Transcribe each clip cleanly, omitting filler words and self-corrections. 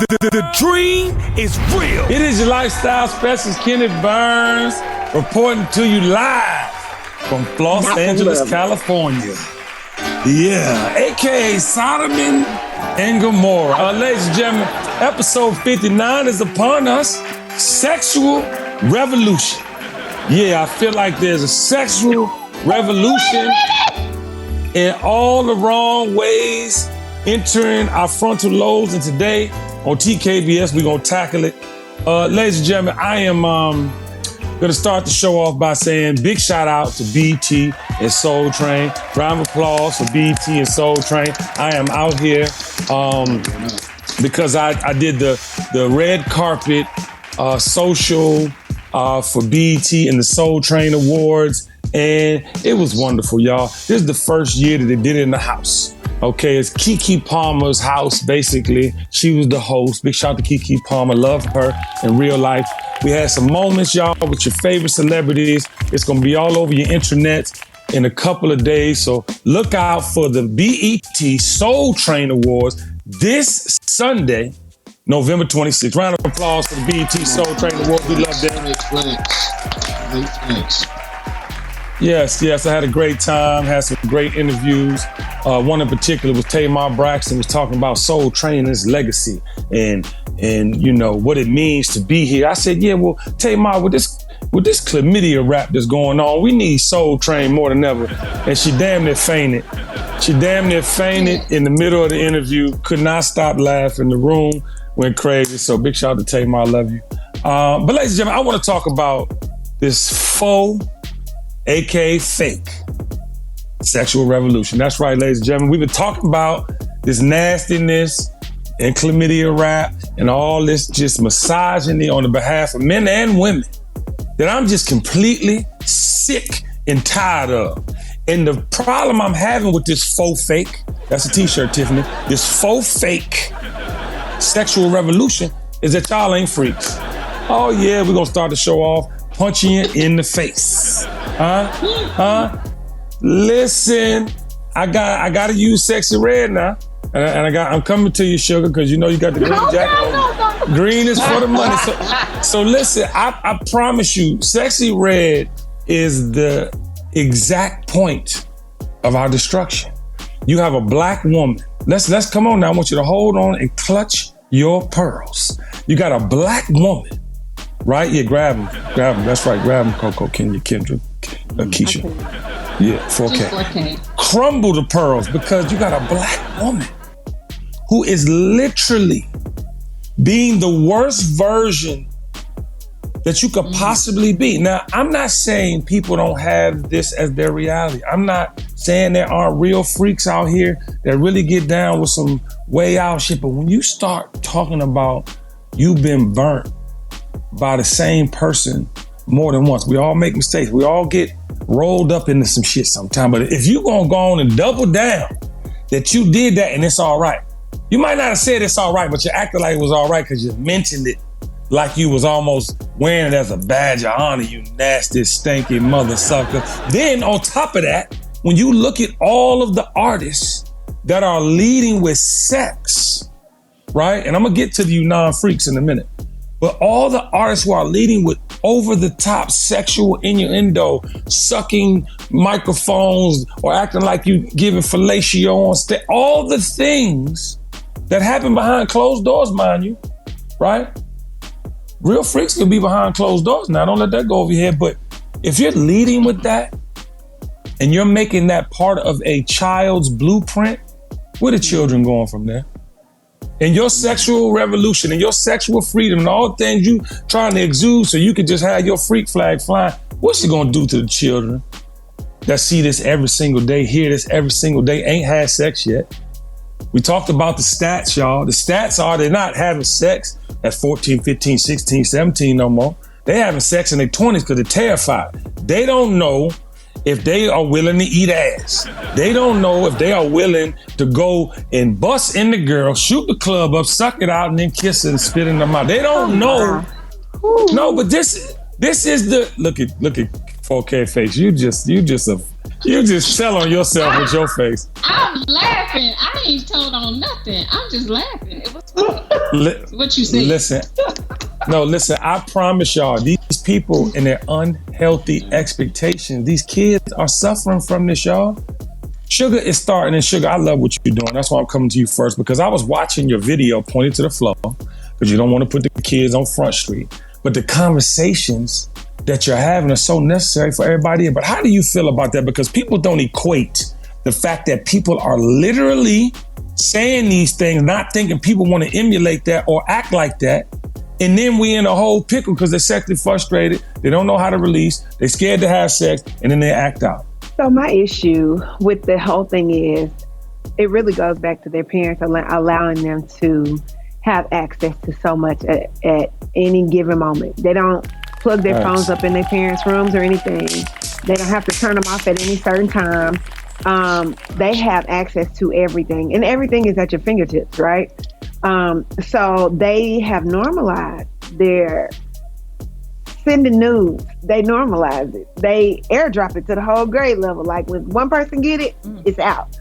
The dream is real. It is your lifestyle specialist, Kenneth Burns, reporting to you live from Los Angeles, California. Yeah, AKA Solomon and Gomorrah. Ladies and gentlemen, episode 59 is upon us. Sexual revolution. Yeah, I feel like there's a sexual revolution in all the wrong ways entering our frontal lobes, and today on TKBS, we're going to tackle it. Ladies and gentlemen, I am going to start the show off by saying big shout out to BT and Soul Train. Round of applause for BT and Soul Train. I am out here because I did the red carpet social for BT and the Soul Train Awards, and it was wonderful, y'all. This is the first year that they did it in the house. Okay, it's Keke Palmer's house, basically. She was the host. Big shout out to Keke Palmer. Love her in real life. We had some moments, y'all, with your favorite celebrities. It's going to be all over your internet in a couple of days. So look out for the BET Soul Train Awards this Sunday, November 26th. Round of applause for the BET Soul Train Awards. We love them. Thanks. Yes, I had a great time, had some great interviews. One in particular was Tamar Braxton was talking about Soul Train's legacy and you know what it means to be here. I said, yeah, well, Tamar, with this chlamydia rap that's going on, we need Soul Train more than ever. And she damn near fainted. In the middle of the interview, could not stop laughing. The room went crazy. So big shout out to Tamar, I love you. But ladies and gentlemen, I want to talk about this faux, aka fake, sexual revolution. That's right, ladies and gentlemen. We've been talking about this nastiness and chlamydia rap and all this just misogyny on the behalf of men and women that I'm just completely sick and tired of. And the problem I'm having with this faux fake, that's a t-shirt, Tiffany, this faux fake sexual revolution is that y'all ain't freaks. Oh yeah, we're gonna start the show off punching you in the face. Listen, I gotta use Sexy Red now, and I'm coming to you, sugar, because you know you got the green jacket on. Green is for the money. So listen, I promise you, Sexy Red is the exact point of our destruction. You have a black woman. Let's come on now. I want you to hold on and clutch your pearls. You got a black woman. Right? Yeah, grab him. That's right. Grab him, Coco, Kenya, Kendra, Keisha. Yeah, 4K. Crumble the pearls because you got a black woman who is literally being the worst version that you could possibly be. Now, I'm not saying people don't have this as their reality. I'm not saying there aren't real freaks out here that really get down with some way out shit. But when you start talking about you've been burnt by the same person more than once. We all make mistakes. We all get rolled up into some shit sometime. But if you gonna go on and double down that you did that and it's all right, you might not have said it's all right, but you acted like it was all right because you mentioned it like you was almost wearing it as a badge of honor, you nasty, stinky mother sucker. Then on top of that, when you look at all of the artists that are leading with sex, right? And I'm gonna get to you non-freaks in a minute. But all the artists who are leading with over-the-top sexual innuendo, sucking microphones or acting like you giving fellatio on stage, all the things that happen behind closed doors, mind you, right? Real freaks can be behind closed doors now. Don't let that go over your head. But if you're leading with that and you're making that part of a child's blueprint, where the children going from there? And your sexual revolution and your sexual freedom and all the things you trying to exude so you can just have your freak flag flying, what's it gonna do to the children that see this every single day, hear this every single day, ain't had sex yet? We talked about the stats, y'all. The stats are they're not having sex at 14, 15, 16, 17 no more. They having sex in their 20s because they're terrified. They don't know if they are willing to eat ass. They don't know if they are willing to go and bust in the girl, shoot the club up, suck it out, and then kiss it and spit in the mouth. They don't know. No, but this is the look at 4K face. You just a You just tell on yourself with your face. I'm laughing. I ain't told on nothing. I'm just laughing. It was funny. What you say? Listen, I promise y'all, these people and their unhealthy expectations, these kids are suffering from this, y'all. Sugar is starting, and Sugar, I love what you're doing. That's why I'm coming to you first, because I was watching your video pointed to the floor, because you don't want to put the kids on Front Street. But the conversations that you're having are so necessary for everybody. But how do you feel about that? Because people don't equate the fact that people are literally saying these things, not thinking people want to emulate that or act like that. And then we in a whole pickle because they're sexually frustrated. They don't know how to release. They're scared to have sex, and then they act out. So my issue with the whole thing is it really goes back to their parents allowing them to have access to so much at any given moment. They don't plug their phones up in their parents' rooms or anything. They don't have to turn them off at any certain time. They have access to everything, and everything is at your fingertips, right? So they have normalized their sending nudes. They normalize it. They airdrop it to the whole grade level. Like when one person get it, it's out.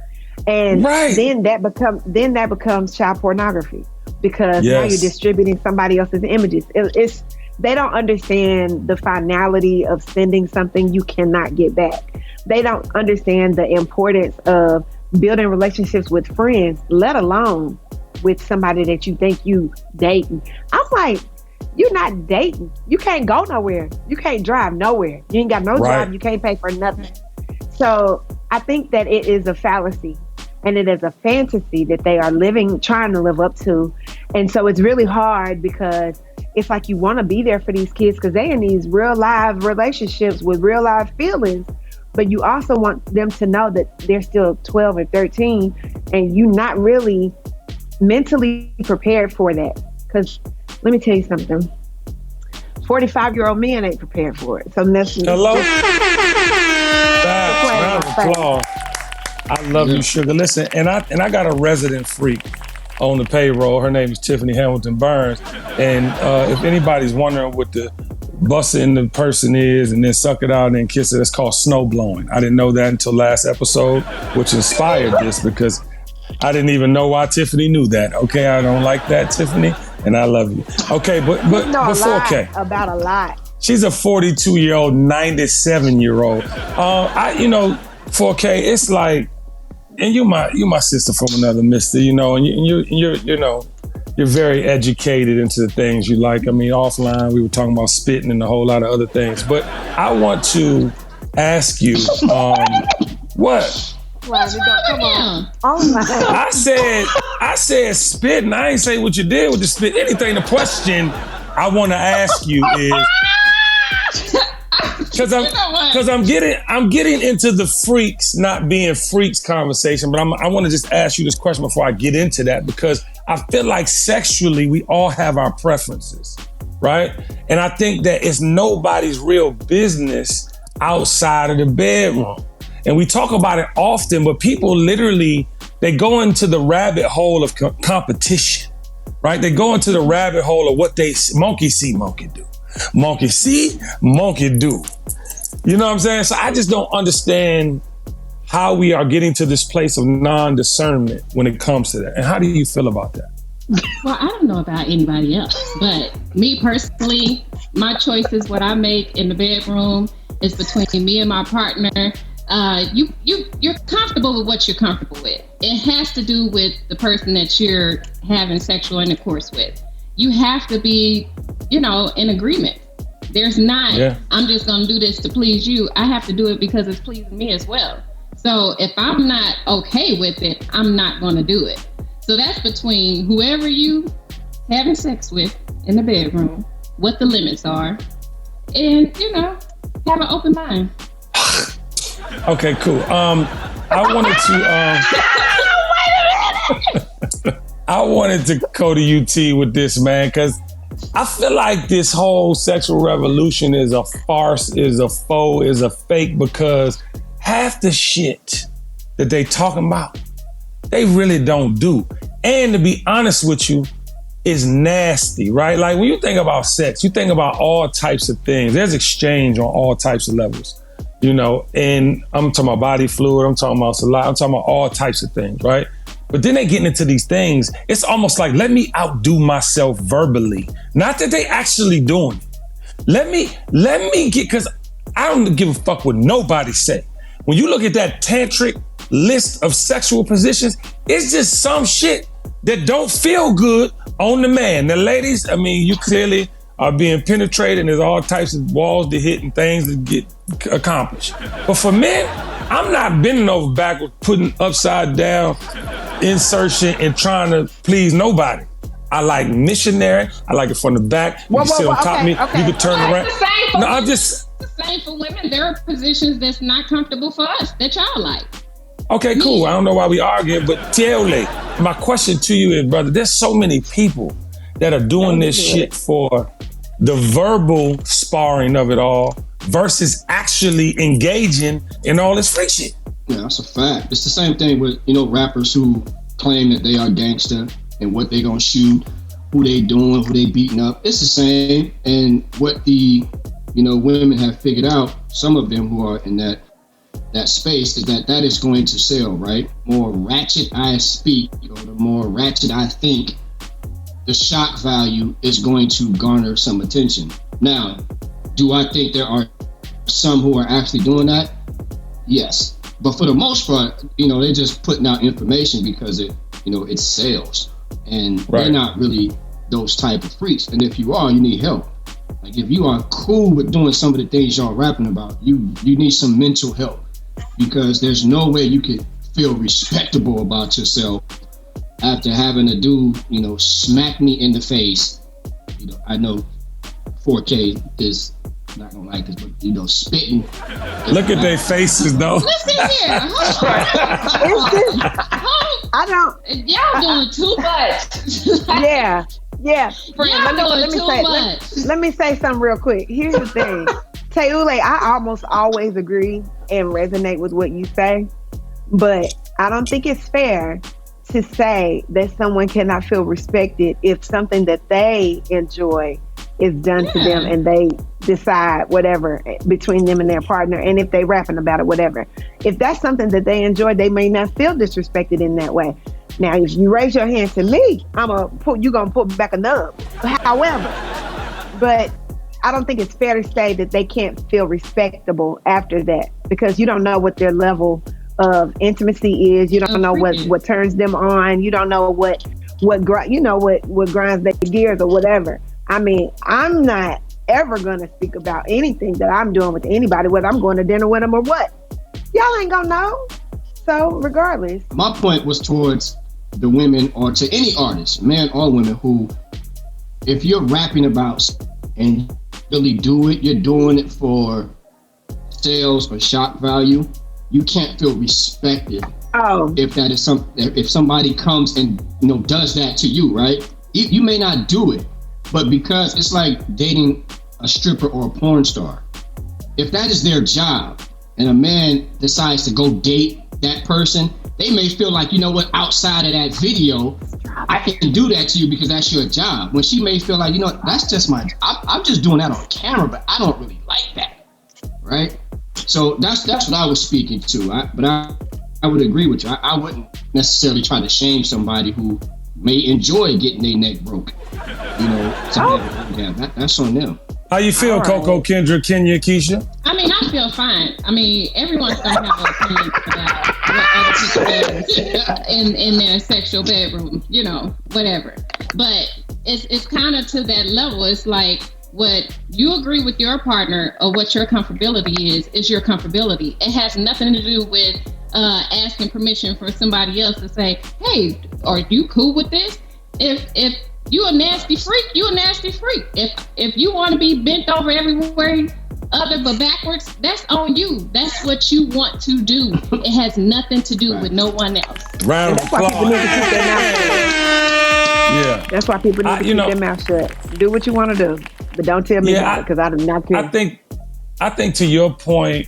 And then that becomes child pornography, because now you're distributing somebody else's images. They don't understand the finality of sending something you cannot get back. They don't understand the importance of building relationships with friends, let alone with somebody that you think you dating. I'm like, you're not dating. You can't go nowhere. You can't drive nowhere. You ain't got no job. You can't pay for nothing. So I think that it is a fallacy, and it is a fantasy that they are trying to live up to. And so it's really hard, because it's like you want to be there for these kids because they're in these real live relationships with real live feelings. But you also want them to know that they're still 12 and 13, and you're not really mentally prepared for that. Because let me tell you something. 45-year-old men ain't prepared for it. So that's hello. Round of applause. I love you, Sugar. Listen, and I got a resident freak on the payroll. Her name is Tiffany Hamilton Burns. And if anybody's wondering what the busting the person is and then suck it out and then kiss it, it's called snow blowing. I didn't know that until last episode, which inspired this, because I didn't even know why Tiffany knew that. Okay, I don't like that, Tiffany, and I love you. Okay, but 4K. About a lot. She's a 42-year-old, 97-year-old. 4K, it's like, and you my sister from another mister, and you're very educated into the things you like. I mean, offline, we were talking about spitting and a whole lot of other things. But I want to ask you, what? What's wrong with him? Oh my! I said spitting. I ain't say what you did with the spit. Anything. The question I want to ask you is, because I'm getting into the freaks not being freaks conversation, but I want to just ask you this question before I get into that, because I feel like sexually we all have our preferences, right? And I think that it's nobody's real business outside of the bedroom. And we talk about it often, but people literally, they go into the rabbit hole of competition, right? They go into the rabbit hole of what they monkey see, monkey do. Monkey see, monkey do. You know what I'm saying? So I just don't understand how we are getting to this place of non-discernment when it comes to that. And how do you feel about that? Well, I don't know about anybody else, but me personally, my choices, what I make in the bedroom is between me and my partner. You're comfortable with what you're comfortable with. It has to do with the person that you're having sexual intercourse with. You have to be, in agreement. There's not, I'm just going to do this to please you. I have to do it because it's pleasing me as well. So if I'm not okay with it, I'm not going to do it. So that's between whoever you having sex with in the bedroom, what the limits are, and, have an open mind. Okay, cool. I wanted to go to UT with this, man, because I feel like this whole sexual revolution is a farce, is a faux, is a fake, because half the shit that they talking about, they really don't do. And to be honest with you, it's nasty, right? Like when you think about sex, you think about all types of things. There's exchange on all types of levels. you know, and I'm talking about body fluid, I'm talking about saliva, I'm talking about all types of things, right? But then they getting into these things, it's almost like, let me outdo myself verbally. Not that they actually doing it. Let me get, because I don't give a fuck what nobody say. When you look at that tantric list of sexual positions, it's just some shit that don't feel good on the man. The ladies, I mean, you clearly are being penetrated and there's all types of walls to hit and things to get accomplished. But for men, I'm not bending over backwards, putting upside down insertion and trying to please nobody. I like missionary. I like it from the back. You can sit on top of me. You can turn around. No, I'm just... The same for women. There are positions that's not comfortable for us that y'all like. Okay, cool. I don't know why we arguing, but Teules, my question to you is, brother, there's so many people that are doing this shit for the verbal sparring of it all versus actually engaging in all this freak shit. Yeah, that's a fact. It's the same thing with, you know, rappers who claim that they are gangster and what they gonna shoot, who they doing, who they beating up. It's the same. And what the, you know, women have figured out, some of them who are in that space, is that is going to sell, right? More ratchet I speak, or the more ratchet I think, the shock value is going to garner some attention. Now, do I think there are some who are actually doing that? Yes. But for the most part, you know, they're just putting out information because it sells. And they're not really those type of freaks. And if you are, you need help. Like, if you are cool with doing some of the things y'all rapping about, you need some mental help, because there's no way you could feel respectable about yourself after having a dude, you know, smack me in the face. You know, I know 4K is not gonna like this, but, you know, spitting. Look at their faces, though. Listen here. I don't. Y'all doing too much. Yeah. Friend, let me say something real quick. Here's the thing. Teules, I almost always agree and resonate with what you say, but I don't think it's fair to say that someone cannot feel respected if something that they enjoy is done to them and they decide whatever between them and their partner, and if they rapping about it, whatever. If that's something that they enjoy, they may not feel disrespected in that way. Now, if you raise your hand to me, you're gonna put back a nub. However, but I don't think it's fair to say that they can't feel respectable after that, because you don't know what their level of intimacy is. You don't know what turns them on. You don't know what grinds their gears or whatever. I mean, I'm not ever gonna speak about anything that I'm doing with anybody, whether I'm going to dinner with them or what. Y'all ain't gonna know. So regardless. My point was towards the women, or to any artist, man or women, who, if you're rapping about and really do it, you're doing it for sales or shock value, you can't feel respected. If that is if somebody comes and, you know, does that to you, right? You may not do it, but because it's like dating a stripper or a porn star. If that is their job and a man decides to go date that person, they may feel like, you know what, outside of that video, I can do that to you because that's your job. When she may feel like, you know, that's just I'm just doing that on camera, but I don't really like that, right? So that's what I was speaking to. But I would agree with you. I wouldn't necessarily try to shame somebody who may enjoy getting their neck broke. You know, that's on them. How you feel, Coco, Kendra, Kenya, Keisha? I mean, I feel fine. I mean, everyone's gonna have an opinion about what other people do in their sexual bedroom, you know, whatever. But it's kind of to that level. It's like, what you agree with your partner or what your comfortability is your comfortability. It has nothing to do with asking permission for somebody else to say, hey, are you cool with this? If you a nasty freak, you a nasty freak. If you want to be bent over everywhere other but backwards, that's on you. That's what you want to do. It has nothing to do with no one else. Round of applause. Yeah. That's why people need to keep their mouth shut. Do what you want to do, but don't tell me about it, because I do not care. I think to your point,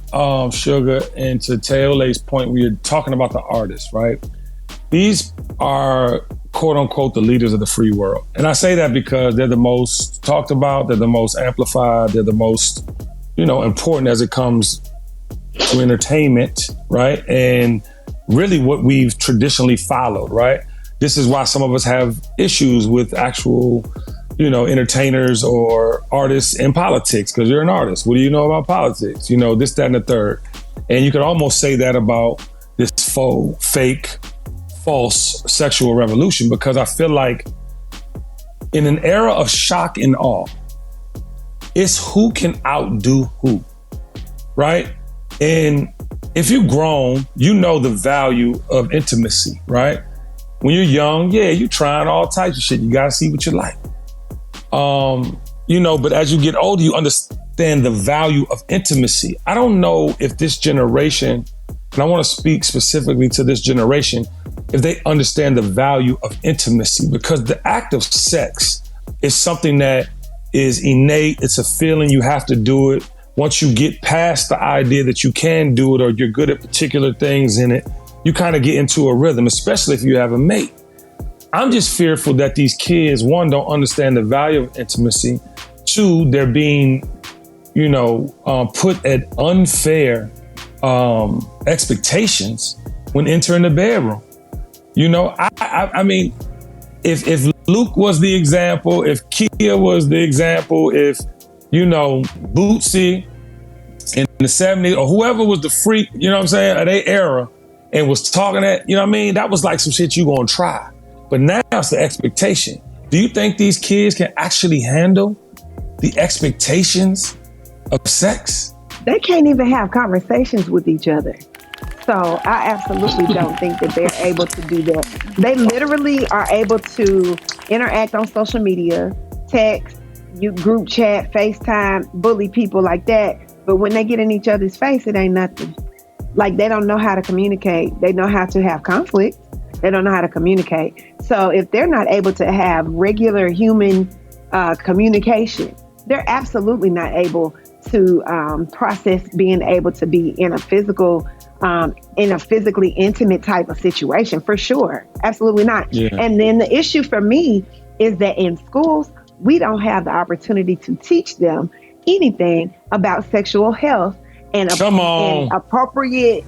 Sugar, and to Teules' point, we are talking about the artists, right? These are, quote unquote, the leaders of the free world. And I say that because they're the most talked about, they're the most amplified, they're the most, important as it comes to entertainment, right? And really what we've traditionally followed, right? This is why some of us have issues with actual, entertainers or artists in politics, because you're an artist. What do you know about politics? This, that, and the third. And you could almost say that about this fake, false sexual revolution, because I feel like in an era of shock and awe, it's who can outdo who, right? And if you've grown, you know the value of intimacy, right? When you're young, you're trying all types of shit. You gotta see what you like. But as you get older, you understand the value of intimacy. I don't know if this generation, and I want to speak specifically to this generation, if they understand the value of intimacy, because the act of sex is something that is innate. It's a feeling. You have to do it. Once you get past the idea that you can do it or you're good at particular things in it, you kind of get into a rhythm, especially if you have a mate. I'm just fearful that these kids, one, don't understand the value of intimacy. Two, they're being, put at unfair expectations when entering the bedroom. I mean, if Luke was the example, if Kia was the example, if, Bootsy in the 70s or whoever was the freak, of their era and was talking that, that was like some shit you gonna try. But now it's the expectation. Do you think these kids can actually handle the expectations of sex? They can't even have conversations with each other. So I absolutely don't think that they're able to do that. They literally are able to interact on social media, text, group chat, FaceTime, bully people like that. But when they get in each other's face, it ain't nothing. Like, they don't know how to communicate. They know how to have conflict. They don't know how to communicate. So if they're not able to have regular human communication, they're absolutely not able to process being able to be in a physically intimate type of situation, for sure. Absolutely not. Yeah. And then the issue for me is that in schools, we don't have the opportunity to teach them anything about sexual health and appropriate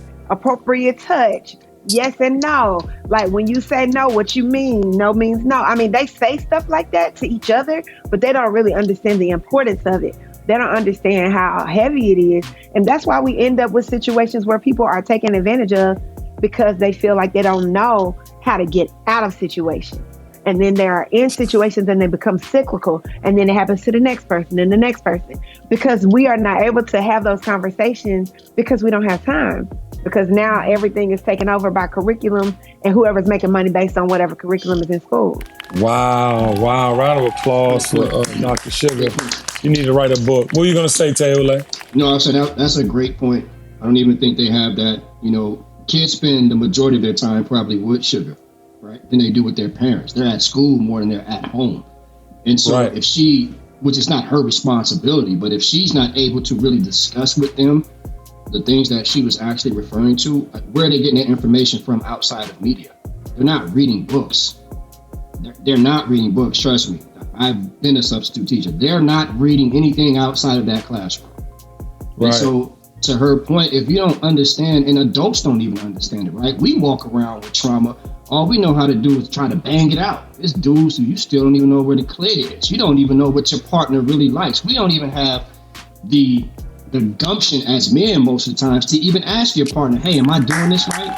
touch. Yes and no. Like, when you say no, what you mean? No means no. I mean, they say stuff like that to each other, but they don't really understand the importance of it. They don't understand how heavy it is. And that's why we end up with situations where people are taken advantage of, because they feel like they don't know how to get out of situations. And then they are in situations and they become cyclical. And then it happens to the next person and the next person, because we are not able to have those conversations because we don't have time. Because now everything is taken over by curriculum and whoever's making money based on whatever curriculum is in school. Wow. Round of applause for Dr. Sugar. You need to write a book. What are you going to say, Teules? No, I said that's a great point. I don't even think they have that. Kids spend the majority of their time probably with sugar, right? Than they do with their parents. They're at school more than they're at home. And so if she, which is not her responsibility, but if she's not able to really discuss with them the things that she was actually referring to, where are they getting their information from outside of media? They're not reading books. They're not reading books, trust me. I've been a substitute teacher. They're not reading anything outside of that classroom. Right. And so, to her point, if you don't understand, and adults don't even understand it, right? We walk around with trauma. All we know how to do is try to bang it out. It's dudes who you still don't even know where the clit is. You don't even know what your partner really likes. We don't even have the gumption as men most of the times to even ask your partner, hey, am I doing this right?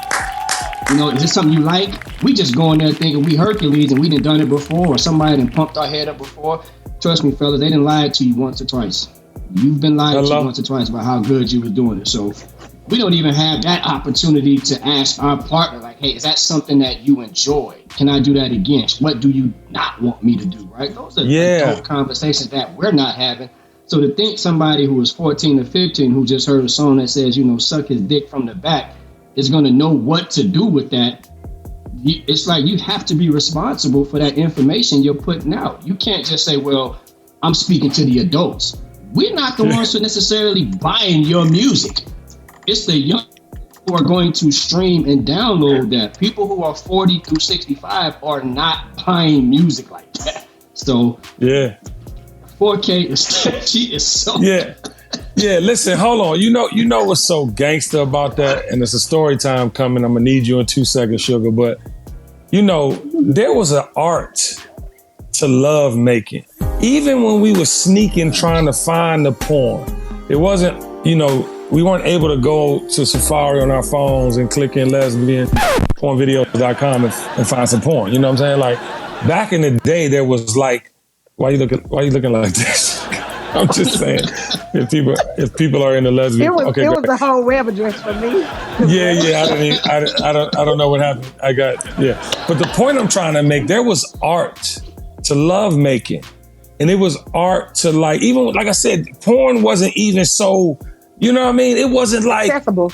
Is this something you like? We just go in there thinking we Hercules and we done it before, or somebody done pumped our head up before. Trust me, fellas, they didn't lie to you once or twice. You've been lied to once or twice about how good you were doing it. So we don't even have that opportunity to ask our partner, like, hey, is that something that you enjoy? Can I do that again? What do you not want me to do, right? Those are adult conversations that we're not having. So to think somebody who is 14 or 15 who just heard a song that says, suck his dick from the back is going to know what to do with that. It's like you have to be responsible for that information you're putting out. You can't just say, well, I'm speaking to the adults. We're not the ones who are necessarily buying your music. It's the young who are going to stream and download that. People who are 40 through 65 are not buying music like that. So 4K is she is so Yeah, listen, hold on. You know what's so gangster about that? And it's a story time coming. I'm gonna need you in 2 seconds, Sugar. But there was an art to love making. Even when we were sneaking trying to find the porn, it wasn't, we weren't able to go to Safari on our phones and click in lesbianpornvideos.com and find some porn. You know what I'm saying? Like back in the day, there was like, why you looking like this? I'm just saying, if people are in the lesbian, it was the whole web address for me. Yeah. I don't know what happened. But the point I'm trying to make, there was art to love making, and it was art to even like I said, porn wasn't even so. You know what I mean? It wasn't like accessible.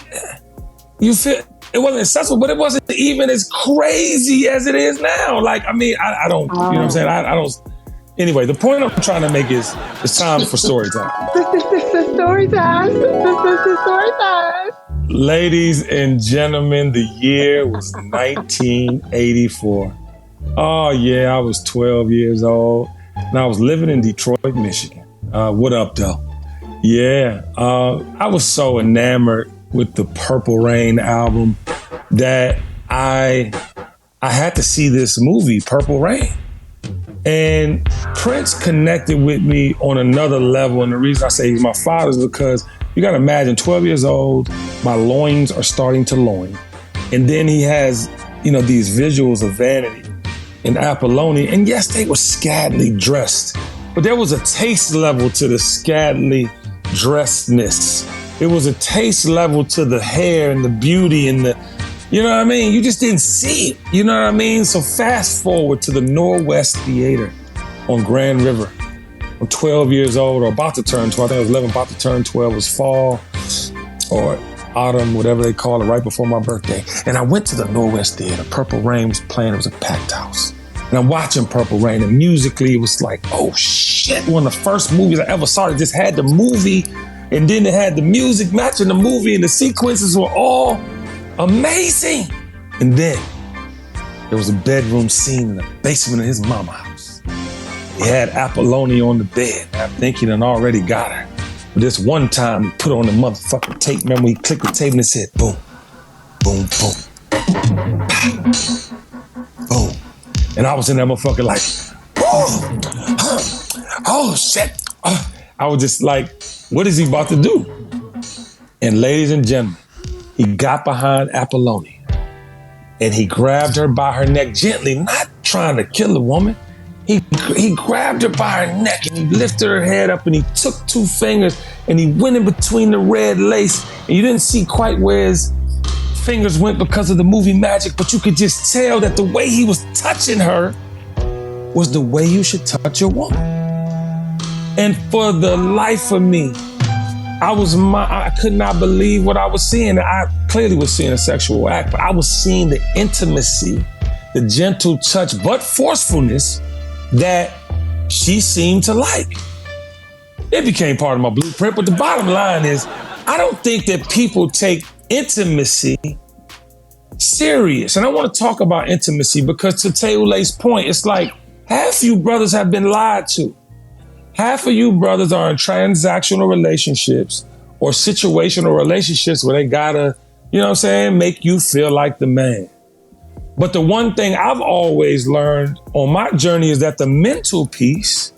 It wasn't accessible, but it wasn't even as crazy as it is now. Like, I mean, I don't. You know what I'm saying? I don't. Anyway, the point I'm trying to make is it's time for story time. Story time. Story time. Ladies and gentlemen, the year was 1984. Oh yeah, I was 12 years old and I was living in Detroit, Michigan. What up, though? Yeah, I was so enamored with the Purple Rain album that I had to see this movie, Purple Rain. And Prince connected with me on another level. And the reason I say he's my father is because you got to imagine 12 years old, my loins are starting to loin. And then he has, these visuals of Vanity and Apollonia. And yes, they were scantily dressed, but there was a taste level to the scantily dressedness. It was a taste level to the hair and the beauty and the, you know what I mean? You just didn't see it. You know what I mean? So fast forward to the Norwest Theater on Grand River. I'm 12 years old, or about to turn 12. I think I was 11, about to turn 12. It was fall or autumn, whatever they call it, right before my birthday. And I went to the Norwest Theater. Purple Rain was playing. It was a packed house. And I'm watching Purple Rain, and musically it was like, oh shit, one of the first movies I ever saw. It just had the movie, and then it had the music matching the movie, and the sequences were all amazing. And then there was a bedroom scene in the basement of his mama's house. He had Apollonia on the bed. I think he done already got her. But this one time, he put on the motherfucking tape. Remember, he clicked the tape and it said, boom, boom, boom, boom. And I was in that motherfucker like, oh shit. I was just like, what is he about to do? And ladies and gentlemen, he got behind Apollonia and he grabbed her by her neck gently, not trying to kill the woman. He grabbed her by her neck and he lifted her head up and he took 2 fingers and he went in between the red lace, and you didn't see quite where his fingers went because of the movie magic, but you could just tell that the way he was touching her was the way you should touch a woman. And for the life of me, I could not believe what I was seeing. I clearly was seeing a sexual act, but I was seeing the intimacy, the gentle touch, but forcefulness that she seemed to like. It became part of my blueprint, but the bottom line is, I don't think that people take intimacy serious. And I want to talk about intimacy because to Teules' point, it's like half you brothers have been lied to. Half of you brothers are in transactional relationships or situational relationships where they gotta, make you feel like the man. But the one thing I've always learned on my journey is that the mental piece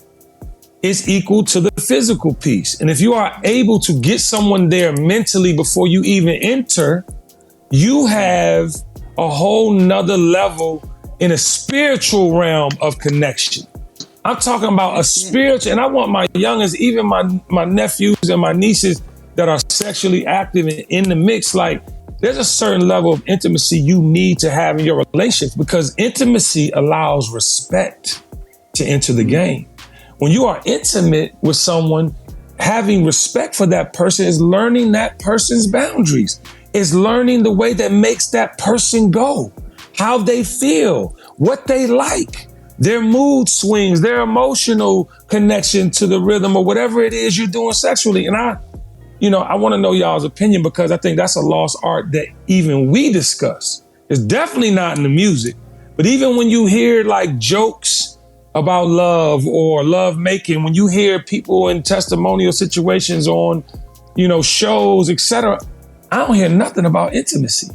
is equal to the physical piece. And if you are able to get someone there mentally before you even enter, you have a whole nother level in a spiritual realm of connection. I'm talking about a spiritual, and I want my youngest, even my nephews and my nieces that are sexually active and in the mix, like there's a certain level of intimacy you need to have in your relationship because intimacy allows respect to enter the game. When you are intimate with someone, having respect for that person is learning that person's boundaries, is learning the way that makes that person go, how they feel, what they like, their mood swings, their emotional connection to the rhythm or whatever it is you're doing sexually. And I want to know y'all's opinion because I think that's a lost art that even we discuss. It's definitely not in the music, but even when you hear like jokes about love or love making, when you hear people in testimonial situations on shows, etc., I don't hear nothing about intimacy.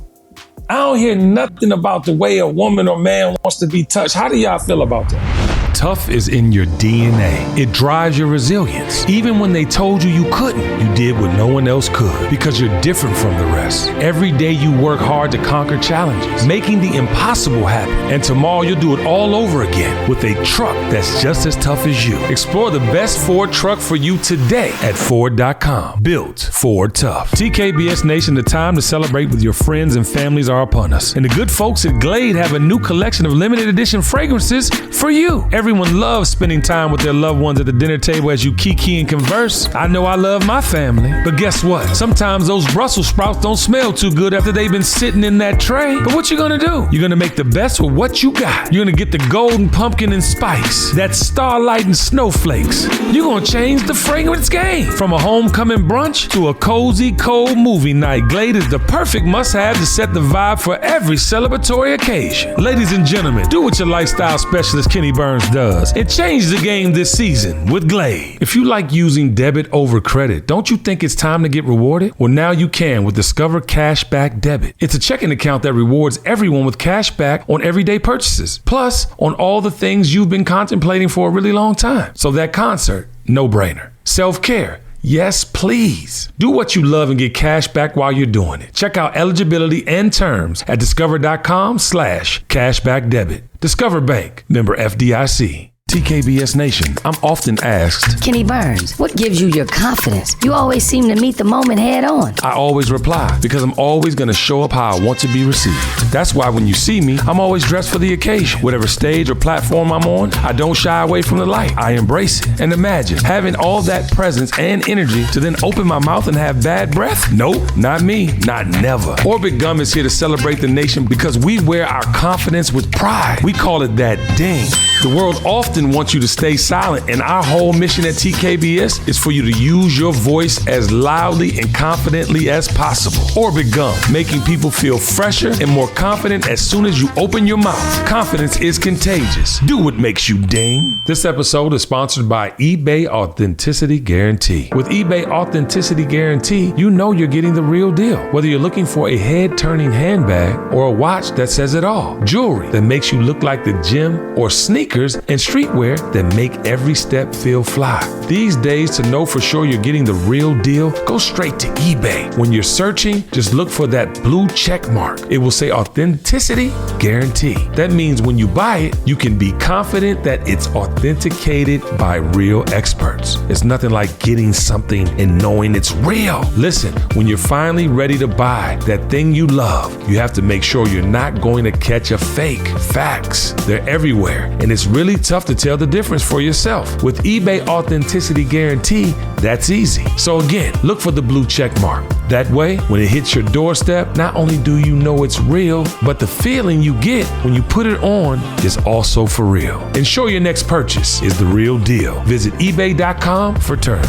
I don't hear nothing about the way a woman or man wants to be touched. How do y'all feel about that? Tough is in your DNA. It drives your resilience. Even when they told you you couldn't, you did what no one else could because you're different from the rest. Every day you work hard to conquer challenges, making the impossible happen. And tomorrow you'll do it all over again with a truck that's just as tough as you. Explore the best Ford truck for you today at Ford.com. Built Ford Tough. TKBS Nation, the time to celebrate with your friends and families are upon us. And the good folks at Glade have a new collection of limited edition fragrances for you. Everyone loves spending time with their loved ones at the dinner table as you kiki and converse. I know I love my family, but guess what? Sometimes those Brussels sprouts don't smell too good after they've been sitting in that tray. But what you gonna do? You're gonna make the best with what you got. You're gonna get the golden pumpkin and spice, that starlight and snowflakes. You're gonna change the fragrance game. From a homecoming brunch to a cozy, cold movie night, Glade is the perfect must-have to set the vibe for every celebratory occasion. Ladies and gentlemen, do what your lifestyle specialist Kenny Burns does. It changed the game this season with Glade. If you like using debit over credit, don't you think it's time to get rewarded? Well, now you can with Discover Cashback Debit. It's a checking account that rewards everyone with cash back on everyday purchases, plus on all the things you've been contemplating for a really long time. So that concert, no brainer. Self-care, yes, please. Do what you love and get cash back while you're doing it. Check out eligibility and terms at discover.com/cashbackdebit. Discover Bank, member FDIC. TKBS Nation, I'm often asked, Kenny Burns, what gives you your confidence? You always seem to meet the moment head on. I always reply because I'm always going to show up how I want to be received. That's why when you see me, I'm always dressed for the occasion. Whatever stage or platform I'm on, I don't shy away from the light. I embrace it. And imagine having all that presence and energy to then open my mouth and have bad breath? Nope, not me, not never. Orbit Gum is here to celebrate the nation because we wear our confidence with pride. We call it that ding. The world often wants you to stay silent, and our whole mission at TKBS is for you to use your voice as loudly and confidently as possible. Orbit Gum, making people feel fresher and more confident as soon as you open your mouth. Confidence is contagious. Do what makes you ding. This episode is sponsored by eBay Authenticity Guarantee. With eBay Authenticity Guarantee, you know you're getting the real deal. Whether you're looking for a head-turning handbag or a watch that says it all, jewelry that makes you look like the gym, or sneakers and streetwear that make every step feel fly. These days, to know for sure you're getting the real deal, go straight to eBay. When you're searching, just look for that blue check mark. It will say Authenticity Guarantee. That means when you buy it, you can be confident that it's authenticated by real experts. It's nothing like getting something and knowing it's real. Listen, when you're finally ready to buy that thing you love, you have to make sure you're not going to catch a fake. Facts, they're everywhere, and it's really tough to tell the difference for yourself. With eBay Authenticity Guarantee, that's easy. So again, look for the blue check mark. That way, when it hits your doorstep, not only do you know it's real, but the feeling you get when you put it on is also for real. Ensure your next purchase is the real deal. Visit ebay.com for terms.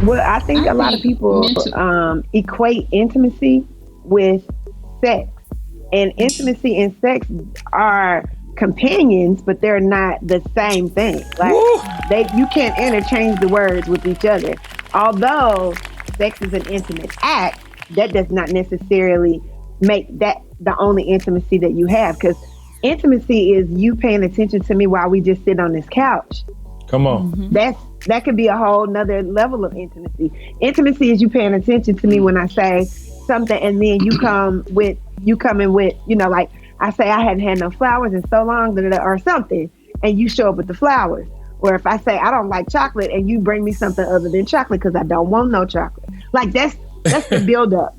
Well, I think a lot of people equate intimacy with sex. And intimacy and sex are companions, but they're not the same thing. Like you can't interchange the words with each other. Although sex is an intimate act, that does not necessarily make that the only intimacy that you have, because intimacy is you paying attention to me while we just sit on this couch. Come on. Mm-hmm. That could be a whole nother level of intimacy. Intimacy is you paying attention to me when I say something, and then you come in with, like I say I hadn't had no flowers in so long, or something, and you show up with the flowers. Or if I say I don't like chocolate and you bring me something other than chocolate because I don't want no chocolate. Like that's the buildup.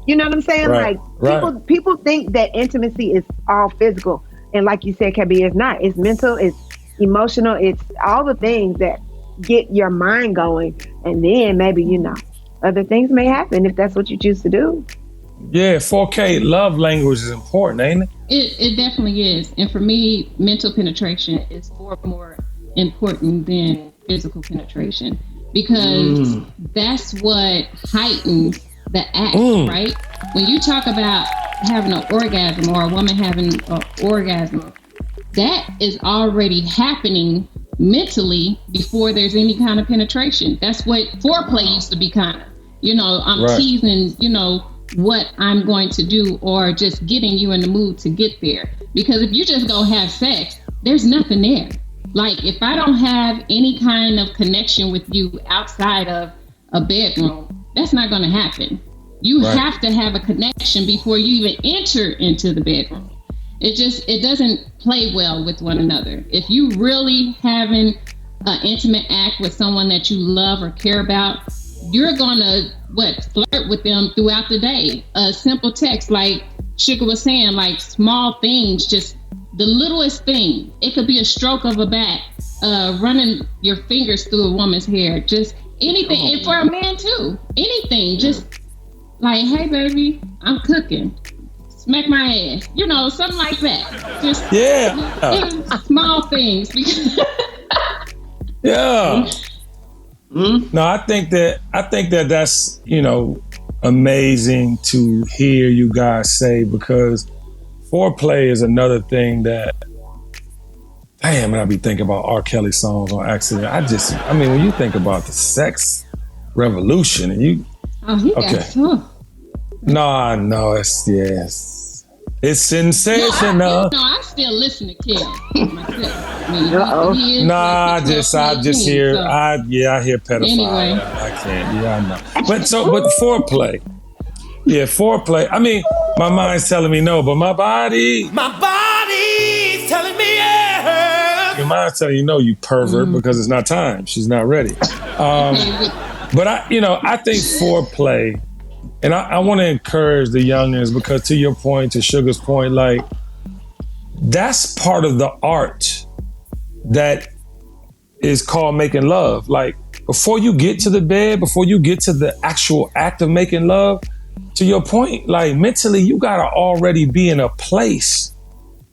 You know what I'm saying? Right, like people think that intimacy is all physical, and like you said, KB, it's not. It's mental. It's emotional. It's all the things that get your mind going, and then maybe other things may happen if that's what you choose to do. Yeah, 4K love language is important, ain't it? It definitely is. And for me, mental penetration is far more important than physical penetration, because that's what heightens the act, right? When you talk about having an orgasm or a woman having an orgasm, that is already happening mentally before there's any kind of penetration. That's what foreplay used to be kind of. I'm teasing, what I'm going to do, or just getting you in the mood to get there. Because if you just go have sex, there's nothing there. Like, if I don't have any kind of connection with you outside of a bedroom, that's not going to happen. You have to have a connection before you even enter into the bedroom. It doesn't play well with one another. If you really having an intimate act with someone that you love or care about, you're gonna flirt with them throughout the day. A simple text, like Sugar was saying, like small things, just the littlest thing. It could be a stroke of a bat, running your fingers through a woman's hair, just anything. And for a man too, anything. Just like, hey baby, I'm cooking. Smack my ass, something like that. Just small things. Yeah. No, I think that that's, amazing to hear you guys say, because foreplay is another thing that, damn, and I be thinking about R. Kelly songs on accident. When you think about the sex revolution and you, No, it's sensational. I still listen to Kelly myself. I just hear, I hear pedophile. Anyway. I can't, I know. But foreplay. Yeah, foreplay. My mind's telling me no, but my body's telling me yes. Your mind's telling you no, you pervert, because it's not time. She's not ready. But I think foreplay, and I want to encourage the youngins, because to your point, to Sugar's point, like, that's part of the art that is called making love. Like, before you get to the bed, before you get to the actual act of making love, to your point, like, mentally, you gotta already be in a place,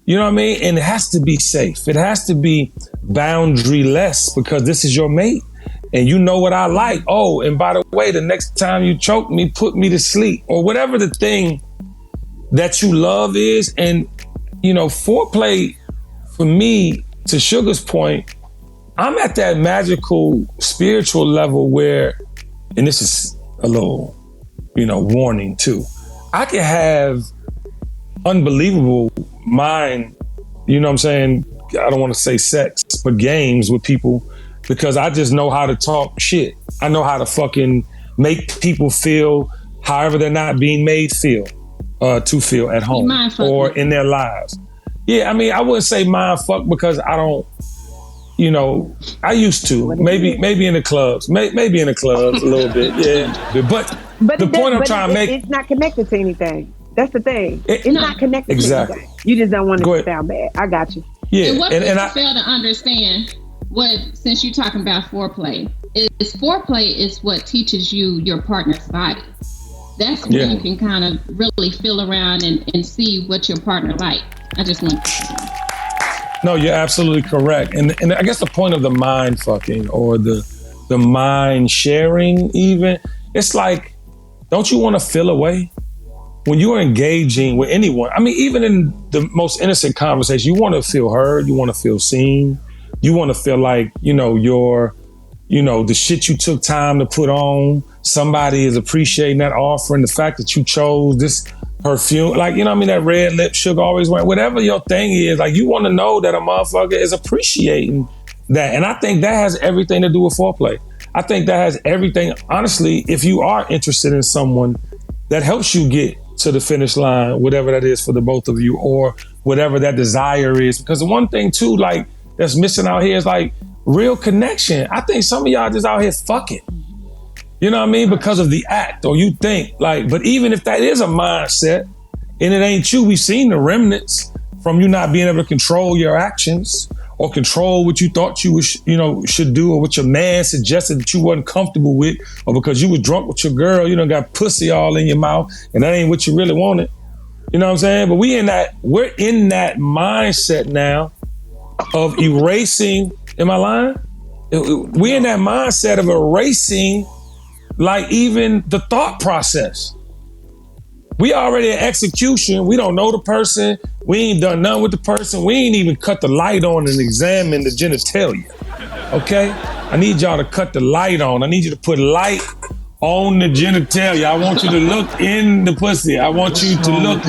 you know what I mean? And it has to be safe. It has to be boundary-less, because this is your mate. And you know what I like. Oh, and by the way, the next time you choke me, put me to sleep, or whatever the thing that you love is. And, foreplay, for me, to Sugar's point, I'm at that magical spiritual level where, and this is a little, warning too, I can have unbelievable mind, you know what I'm saying? I don't want to say sex, but games with people, because I just know how to talk shit. I know how to fucking make people feel however they're not being made feel, to feel at home or in their lives. Yeah, I wouldn't say mind fuck, because I don't, I used to. Maybe in the clubs. Maybe in the clubs a little bit, yeah. But the point I'm trying to make... It's not connected to anything. That's the thing. It's not connected to anything. You just don't want it to sound bad. I got you. Yeah. And what people fail to understand, since you're talking about foreplay is what teaches you your partner's body. That's when you can kind of really feel around and see what your partner like. I just want to say. No, you're absolutely correct. And I guess the point of the mind fucking, or the mind sharing even, it's like, don't you want to feel a way? When you're engaging with anyone, even in the most innocent conversation, you want to feel heard, you want to feel seen. You want to feel like, you're, the shit you took time to put on, somebody is appreciating that offering, the fact that you chose this perfume, like, that red lip Sugar always wearing, whatever your thing is, like, you want to know that a motherfucker is appreciating that. And I think that has everything to do with foreplay. I think that has everything, honestly, if you are interested in someone, that helps you get to the finish line, whatever that is for the both of you, or whatever that desire is. Because the one thing too, like, that's missing out here is like real connection. I think some of y'all just out here fucking. You know what I mean? Because of the act, or you think like, but even if that is a mindset and it ain't you, we've seen the remnants from you not being able to control your actions or control what you thought you was, should do, or what your man suggested that you wasn't comfortable with, or because you was drunk with your girl, got pussy all in your mouth and that ain't what you really wanted. You know what I'm saying? But we're in that mindset now of erasing, am I lying? We're in that mindset of erasing, like, even the thought process. We already in execution. We don't know the person. We ain't done nothing with the person. We ain't even cut the light on and examine the genitalia. Okay? I need y'all to cut the light on. I need you to put light on the genitalia. I want you to look in the pussy. I want you to look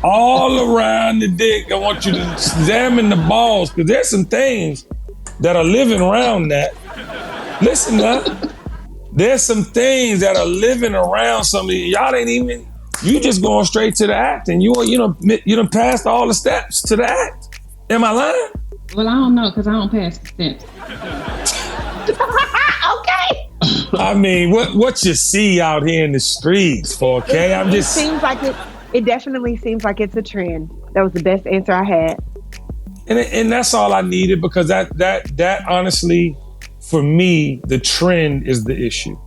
all around the dick. I want you to examine the balls, because there's some things that are living around that. Listen now. There's some things that are living around some of y'all ain't even, you just going straight to the act, and you done passed all the steps to the act. Am I lying? Well, I don't know, because I don't pass the steps. Okay. I mean, what you see out here in the streets, 4K? It seems like it definitely seems like it's a trend. That was the best answer I had. And that's all I needed, because that honestly, for me, the trend is the issue.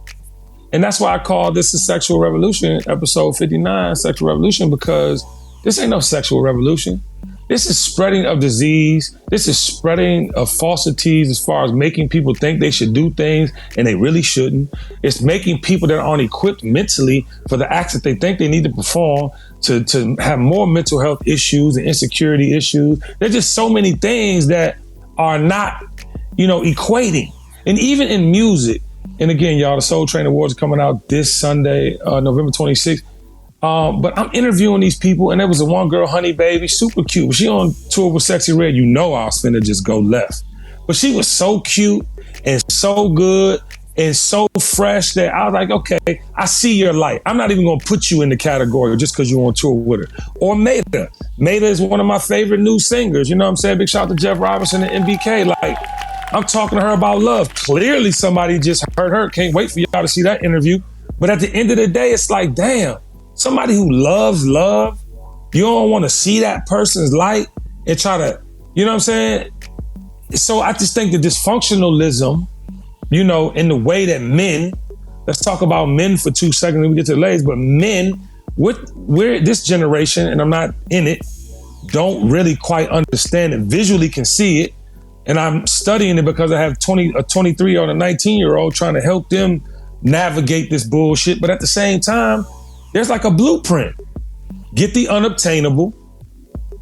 And that's why I call this a Sexual Revolution, episode 59, Sexual Revolution, because this ain't no sexual revolution. This is spreading of disease. This is spreading of falsities as far as making people think they should do things and they really shouldn't. It's making people that aren't equipped mentally for the acts that they think they need to perform to have more mental health issues and insecurity issues. There's just so many things that are not, equating. And even in music, and again, y'all, the Soul Train Awards are coming out this Sunday, November 26th. But I'm interviewing these people, and there was a one girl, Honey Baby, super cute. She on tour with Sexy Red. I was finna just go left. But she was so cute and so good and so fresh that I was like, okay, I see your light. I'm not even gonna put you in the category just because you're on tour with her. Or Maida. Maida is one of my favorite new singers. You know what I'm saying? Big shout out to Jeff Robinson and MBK. Like, I'm talking to her about love. Clearly somebody just heard her. Can't wait for y'all to see that interview. But at the end of the day, it's like, damn, somebody who loves love, you don't want to see that person's light and try to, you know what I'm saying? So I just think the dysfunctionalism, in the way that men, let's talk about men for 2 seconds and we get to the ladies, but men, we're this generation, and I'm not in it, don't really quite understand it, visually can see it. And I'm studying it because I have a 23 or a 19-year-old trying to help them navigate this bullshit. But at the same time, there's like a blueprint. Get the unobtainable.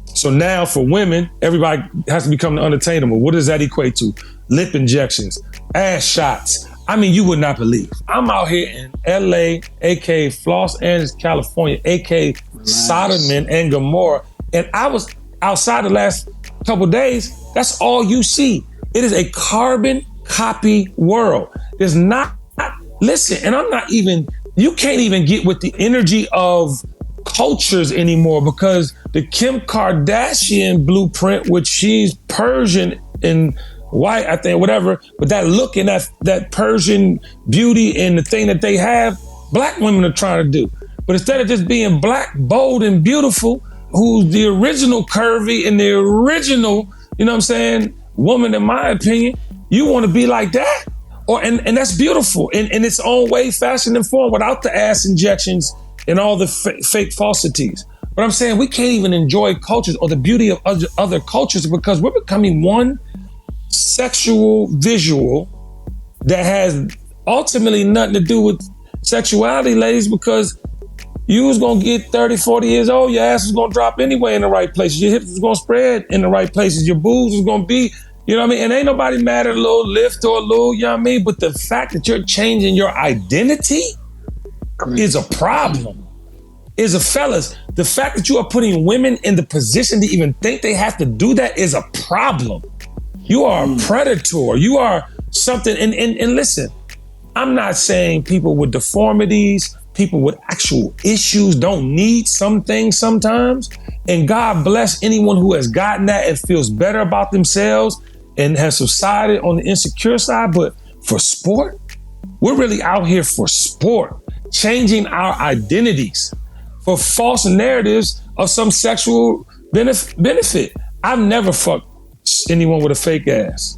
So now for women, everybody has to become the unattainable. What does that equate to? Lip injections, ass shots. I mean, you would not believe. I'm out here in LA, aka Los Angeles, California, aka Sodom and Gomorrah. And I was outside the last couple days. That's all you see. It is a carbon copy world. There's not, listen, and I'm not even, you can't even get with the energy of cultures anymore, because the Kim Kardashian blueprint, which she's Persian and white, I think, whatever, but that look and that Persian beauty and the thing that they have, black women are trying to do. But instead of just being black, bold, and beautiful, who's the original curvy and the original, woman, in my opinion, you want to be like that? And that's beautiful in its own way, fashion and form, without the ass injections and all the fake falsities. But I'm saying we can't even enjoy cultures or the beauty of other cultures because we're becoming one sexual visual that has ultimately nothing to do with sexuality, ladies, because you was gonna get 30, 40 years old, your ass was gonna drop anyway in the right places. Your hips was gonna spread in the right places. Your boobs was gonna be, you know what I mean? And ain't nobody mad at a little lift or a little, you know what I mean? But the fact that you're changing your identity is a problem. Fellas, the fact that you are putting women in the position to even think they have to do that is a problem. You are a predator. You are something, and listen, I'm not saying people with deformities, people with actual issues don't need some things sometimes. And God bless anyone who has gotten that and feels better about themselves and has subsided on the insecure side. But for sport, we're really out here for sport, changing our identities for false narratives of some sexual benefit. I've never fucked anyone with a fake ass.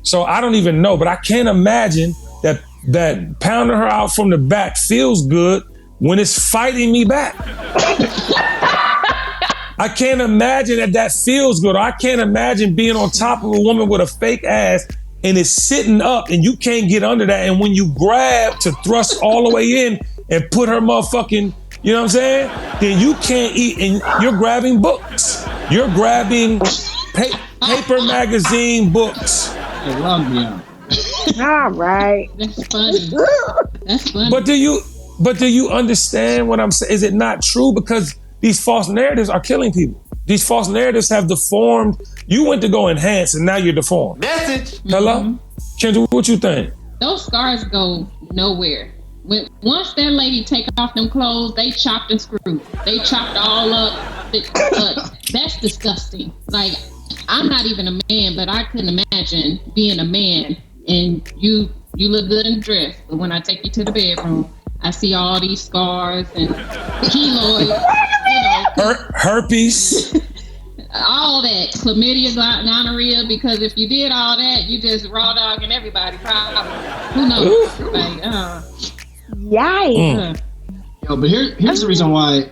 So I don't even know, but I can't imagine that pounding her out from the back feels good when it's fighting me back. I can't imagine that feels good. Or I can't imagine being on top of a woman with a fake ass and it's sitting up and you can't get under that. And when you grab to thrust all the way in and put her motherfucking, you know what I'm saying? Then you can't eat and you're grabbing books. You're grabbing paper magazine books. I love you. All right. That's funny. That's funny. But do you understand what I'm saying? Is it not true? Because these false narratives are killing people. These false narratives have deformed. You went to go enhance and now you're deformed. Message. Hello? Kendra, what you think? Those scars go nowhere. Once that lady take off them clothes, they chopped and screwed. They chopped all up. That's disgusting. Like, I'm not even a man, but I couldn't imagine being a man and you look good in dress, but when I take you to the bedroom, I see all these scars and keloids, herpes, all that, chlamydia, gonorrhea. Because if you did all that, you just raw dogging everybody. Probably, who knows? Like, yikes. Yo, but here's the reason why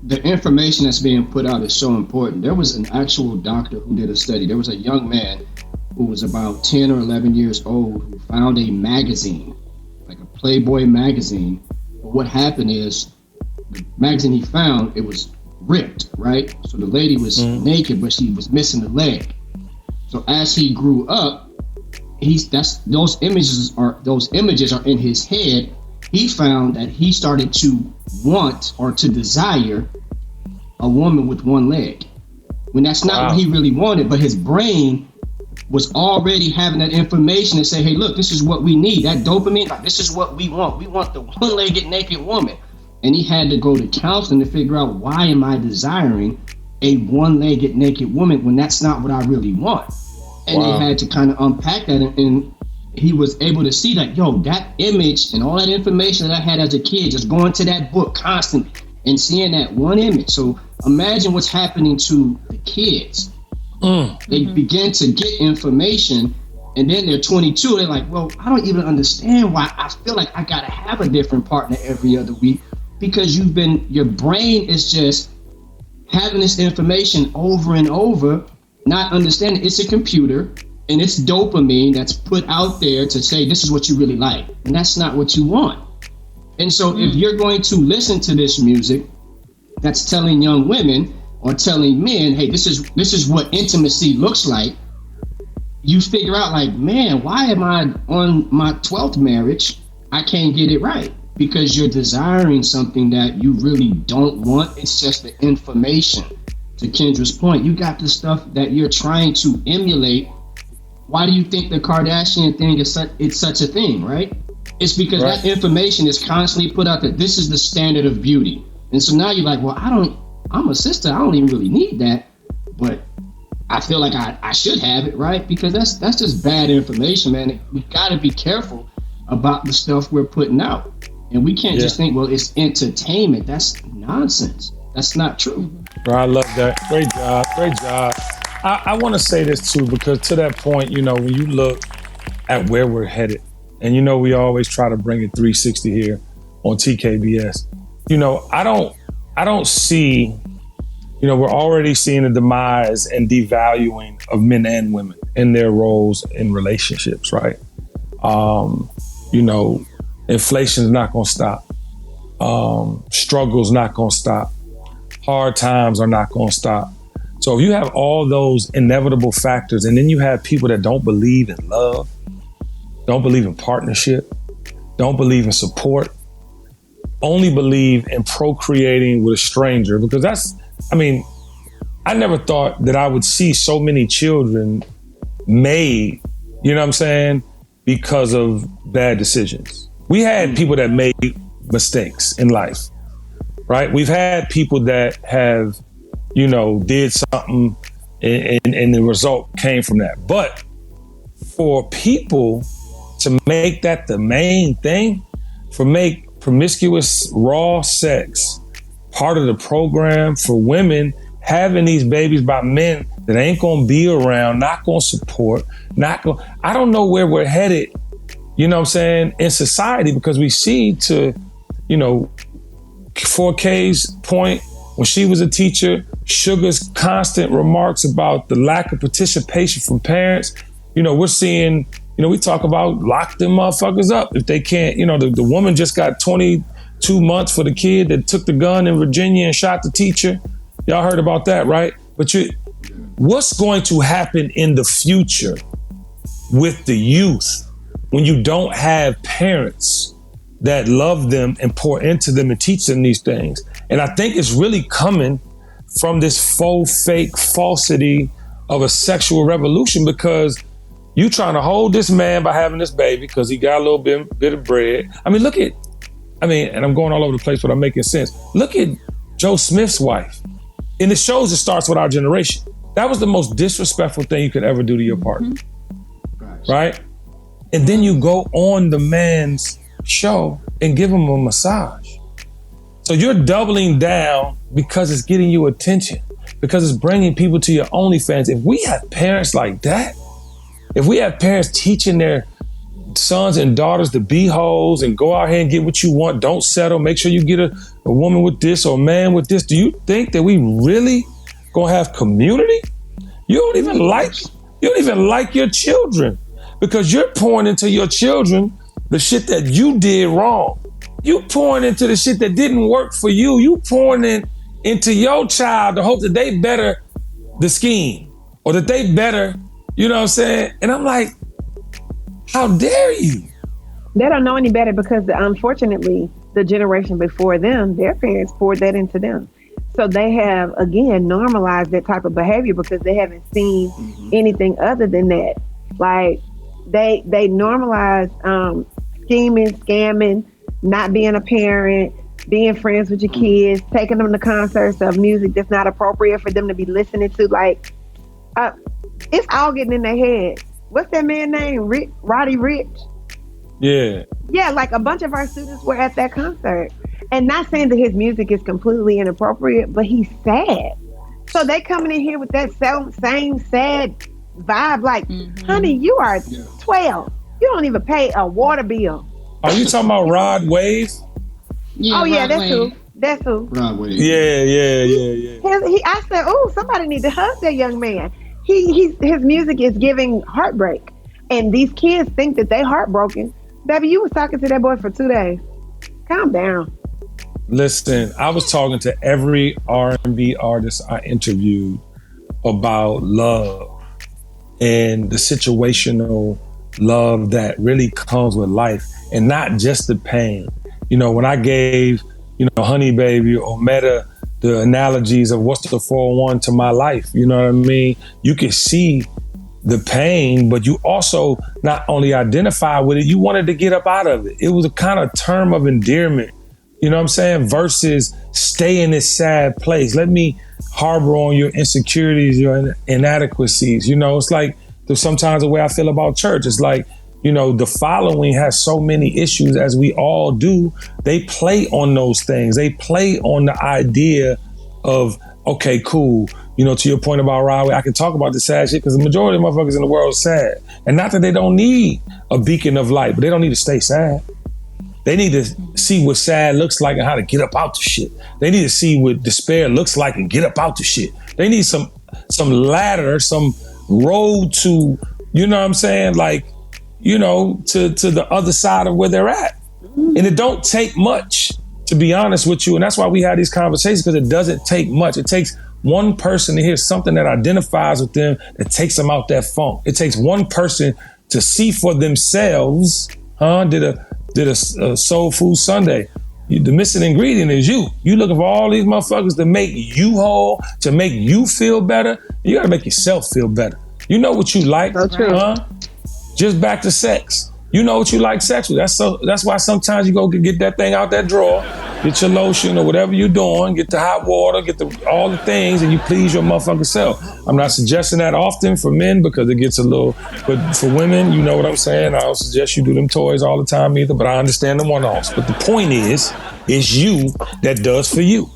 the information that's being put out is so important. There was an actual doctor who did a study. There was a young man who was about 10 or 11 years old who found a magazine, like a Playboy magazine. But what happened is the magazine he found, it was ripped, right? So the lady was naked, but she was missing a leg. So as he grew up, those images are in his head. He found that he started to want or to desire a woman with one leg, when that's not what he really wanted. But his brain was already having that information to say, hey, look, this is what we need. That dopamine, like, this is what we want. We want the one-legged naked woman. And he had to go to counseling to figure out, why am I desiring a one-legged naked woman when that's not what I really want? And he had to kind of unpack that, and he was able to see that, yo, that image and all that information that I had as a kid, just going to that book constantly and seeing that one image. So imagine what's happening to the kids. They begin to get information, and then they're 22. They're like, well, I don't even understand why I feel like I gotta have a different partner every other week, because your brain is just having this information over and over, not understanding it's a computer and it's dopamine that's put out there to say this is what you really like, and that's not what you want. And so if you're going to listen to this music that's telling young women or telling men, hey, this is what intimacy looks like, you figure out, like, man, why am I on my 12th marriage? I can't get it right, because you're desiring something that you really don't want. It's just the information. To Kendra's point, you got the stuff that you're trying to emulate. Why do you think the Kardashian thing is such a thing, right? It's because that information is constantly put out that this is the standard of beauty. And so now you're like, well, I'm a sister, I don't even really need that, but I feel like I should have it, right? Because that's just bad information, man. We gotta be careful about the stuff we're putting out. And we can't just think, well, it's entertainment. That's nonsense. That's not true. Bro, I love that. Great job. Great job. I want to say this too, because to that point, when you look at where we're headed, and we always try to bring it 360 here on TKBS. I don't see, we're already seeing the demise and devaluing of men and women in their roles in relationships, right? Inflation's not gonna stop. Struggle's not gonna stop. Hard times are not gonna stop. So if you have all those inevitable factors, and then you have people that don't believe in love, don't believe in partnership, don't believe in support, only believe in procreating with a stranger, because I never thought that I would see so many children made, because of bad decisions. We had people that made mistakes in life, right? We've had people that have, did something and the result came from that. But for people to make that the main thing, make promiscuous raw sex part of the program, for women having these babies by men that ain't gonna be around, not gonna support, I don't know where we're headed, in society, because we see, to 4K's point, when she was a teacher, Sugar's constant remarks about the lack of participation from parents. We're seeing, we talk about lock them motherfuckers up if they can't. The woman just got 22 months for the kid that took the gun in Virginia and shot the teacher. Y'all heard about that, right? But what's going to happen in the future with the youth when you don't have parents that love them and pour into them and teach them these things. And I think it's really coming from this faux, fake falsity of a sexual revolution, because you trying to hold this man by having this baby because he got a little bit of bread. I mean, and I'm going all over the place, but I'm making sense. Look at Joe Smith's wife. And it shows it starts with our generation. That was the most disrespectful thing you could ever do to your partner, right? And then you go on the man's show and give him a massage. So you're doubling down because it's getting you attention, because it's bringing people to your OnlyFans. If we have parents like that, if we have parents teaching their sons and daughters to be hoes and go out here and get what you want, don't settle, make sure you get a woman with this or a man with this, do you think that we really gonna have community? You don't even like your children, because you're pouring into your children the shit that you did wrong. You pouring into the shit that didn't work for you. You pouring into your child to hope that they better the scheme or that they better, you know what I'm saying? And I'm like, how dare you? They don't know any better because unfortunately, the generation before them, their parents poured that into them. So they have, again, normalized that type of behavior because they haven't seen anything other than that. Like, they normalize scheming, scamming, not being a parent, being friends with your kids, taking them to concerts of music that's not appropriate for them to be listening to. Like, it's all getting in their head. What's that man's name? Roddy Ricch? Yeah. Yeah, like a bunch of our students were at that concert. And not saying that his music is completely inappropriate, but he's sad. So they coming in here with that same sad vibe, like, honey, you are 12. You don't even pay a water bill. Are you talking about Rod Wave? Yeah, oh, yeah, that's who. That's who. Rod Wave. Yeah. I said, oh, somebody need to hug that young man. His music is giving heartbreak. And these kids think that they heartbroken. Baby, you was talking to that boy for 2 days. Calm down. Listen, I was talking to every R&B artist I interviewed about love and the situational love that really comes with life and not just the pain. You know, when I gave, Honey Baby or Meta the analogies of what's the 401 to my life, you know what I mean? You can see the pain, but you also not only identify with it, you wanted to get up out of it. It was a kind of term of endearment, you know what I'm saying? Versus stay in this sad place. Let me harbor on your insecurities, your inadequacies. You know, it's like sometimes the way I feel about church. It's like, the following has so many issues, as we all do. They play on those things. They play on the idea of, okay, cool. To your point about Rahway, I can talk about the sad shit because the majority of motherfuckers in the world are sad. And not that they don't need a beacon of light, but they don't need to stay sad. They need to see what sad looks like and how to get up out the shit. They need to see what despair looks like and get up out the shit. They need some ladder, some road to, you know what I'm saying? Like, to the other side of where they're at. And it don't take much, to be honest with you. And that's why we have these conversations, because it doesn't take much. It takes one person to hear something that identifies with them, that takes them out that funk. It takes one person to see for themselves, did a Soul Food Sunday. The missing ingredient is you. You looking for all these motherfuckers to make you whole, to make you feel better. You gotta make yourself feel better. You know what you like, Just back to sex. You know what you like sexually. That's why sometimes you go get that thing out that drawer, get your lotion or whatever you're doing, get the hot water, get all the things, and you please your motherfucking self. I'm not suggesting that often for men because it gets a little, but for women, you know what I'm saying? I don't suggest you do them toys all the time either, but I understand the one-offs. But the point is, it's you that does for you.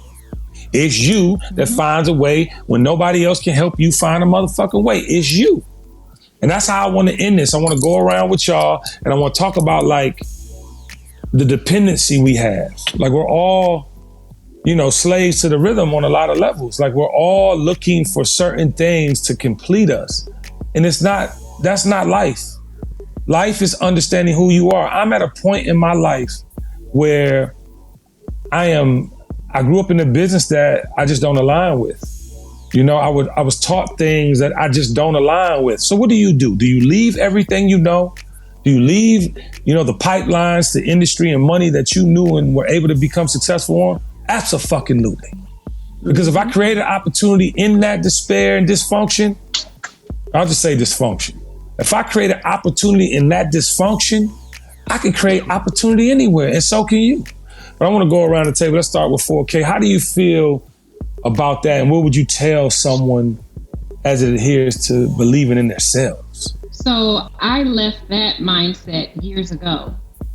It's you that finds a way when nobody else can help you find a motherfucking way. It's you. And that's how I want to end this. I want to go around with y'all and I want to talk about like the dependency we have. Like we're all, slaves to the rhythm on a lot of levels. Like we're all looking for certain things to complete us. And that's not life. Life is understanding who you are. I'm at a point in my life where I grew up in a business that I just don't align with. I was taught things that I just don't align with. So what do? Do you leave everything you know? Do you leave, the pipelines, the industry and money that you knew and were able to become successful on? Abso-fucking-lutely. Because if I create an opportunity in that despair and dysfunction, I'll just say dysfunction. If I create an opportunity in that dysfunction, I can create opportunity anywhere, and so can you. But I want to go around the table. Let's start with 4K. How do you feel about that, and what would you tell someone as it adheres to believing in themselves? So I left that mindset years ago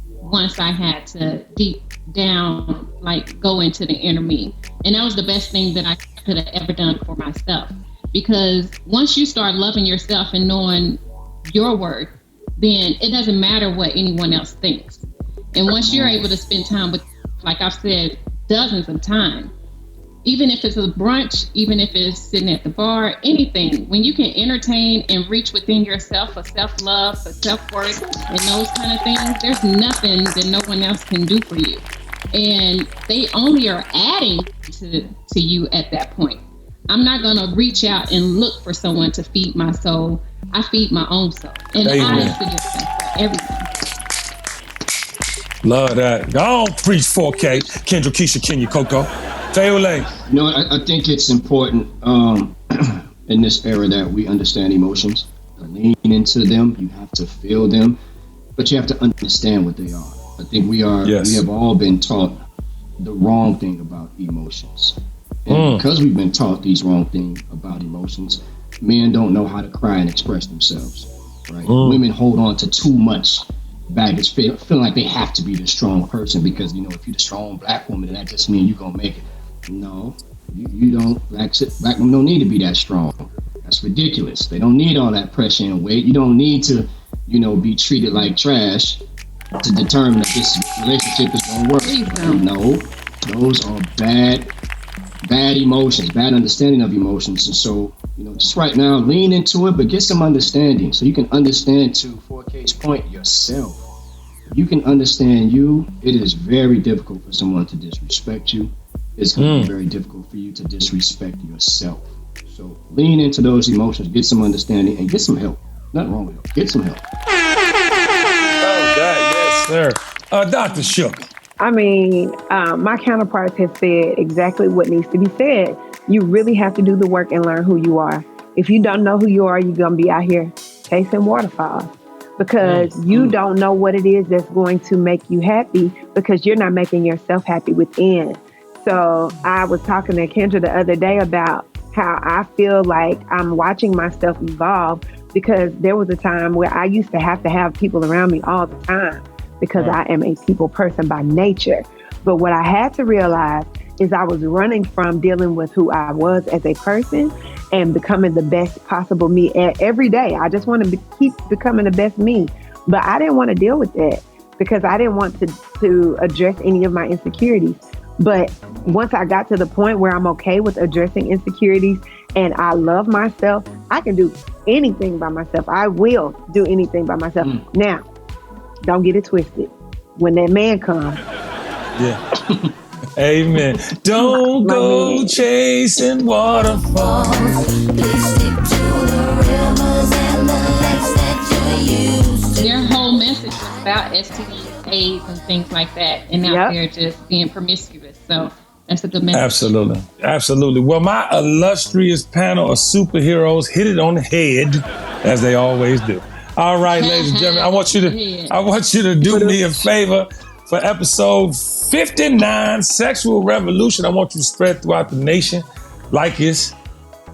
once I had to deep down, go into the inner me. And that was the best thing that I could have ever done for myself. Because once you start loving yourself and knowing your worth, then it doesn't matter what anyone else thinks. And once you're able to spend time with, like I've said, dozens of times, even if it's a brunch, even if it's sitting at the bar, anything, when you can entertain and reach within yourself for self-love, for self-worth, and those kind of things, there's nothing that no one else can do for you. And they only are adding to you at that point. I'm not going to reach out and look for someone to feed my soul. I feed my own soul. And I suggest that for everything. Love that. Go on, preach 4K. Kendra, Keisha, Kenya, Coco. Teules. I think it's important in this era that we understand emotions. Lean into them. You have to feel them, but you have to understand what they are. I think we have all been taught the wrong thing about emotions. And because we've been taught these wrong things about emotions, men don't know how to cry and express themselves, right? Women hold on to too much baggage, feeling like they have to be the strong person because, if you're the strong black woman, then that just means you're going to make it. No, you don't. Black women don't need to be that strong. That's ridiculous. They don't need all that pressure and weight. You don't need to, be treated like trash to determine that this relationship is going to work. No, those are bad emotions, bad understanding of emotions. And so, just right now, lean into it, but get some understanding so you can understand, to 4K's point, yourself. You can understand you. It is very difficult for someone to disrespect you. It's going to be very difficult for you to disrespect yourself. So lean into those emotions, get some understanding, and get some help. Nothing wrong with help. Get some help. Oh, that, yes, sir. Dr. Sugar. My counterparts have said exactly what needs to be said. You really have to do the work and learn who you are. If you don't know who you are, you're going to be out here chasing waterfalls because you don't know what it is that's going to make you happy because you're not making yourself happy within. So I was talking to Kendra the other day about how I feel like I'm watching myself evolve because there was a time where I used to have people around me all the time because I am a people person by nature. But what I had to realize is I was running from dealing with who I was as a person and becoming the best possible me every day. I just want to keep becoming the best me. But I didn't want to deal with that because I didn't want to address any of my insecurities. But once I got to the point where I'm okay with addressing insecurities and I love myself, I can do anything by myself. I will do anything by myself. Now, don't get it twisted. When that man comes. Yeah. Amen. Don't go chasing waterfalls. Please stick to the rivers and the lakes that you're used to. Their whole message was about STDs, AIDS, and things like that. And now they're just being promiscuous. So that's a good message. Absolutely. Absolutely. Well, my illustrious panel of superheroes hit it on the head, as they always do. All right, ladies and gentlemen, I want you to do me a favor for episode 59, Sexual Revolution. I want you to spread throughout the nation like it's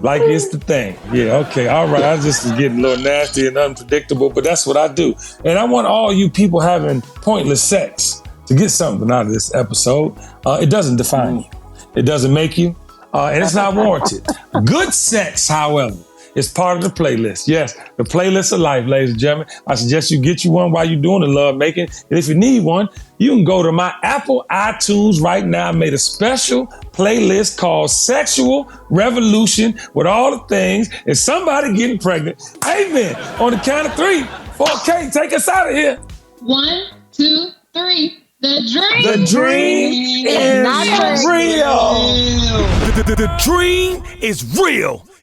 the thing. Yeah, okay, all right. I just was getting a little nasty and unpredictable, but that's what I do. And I want all you people having pointless sex to get something out of this episode. It doesn't define you. It doesn't make you, and it's not warranted. Good sex, however, is part of the playlist. Yes, the playlist of life, ladies and gentlemen. I suggest you get you one while you're doing the love making. And if you need one, you can go to my Apple iTunes right now. I made a special playlist called Sexual Revolution with all the things. And somebody getting pregnant. Amen. On the count of 3, 4K, take us out of here. 1, 2, 3. The dream is real. The dream is real.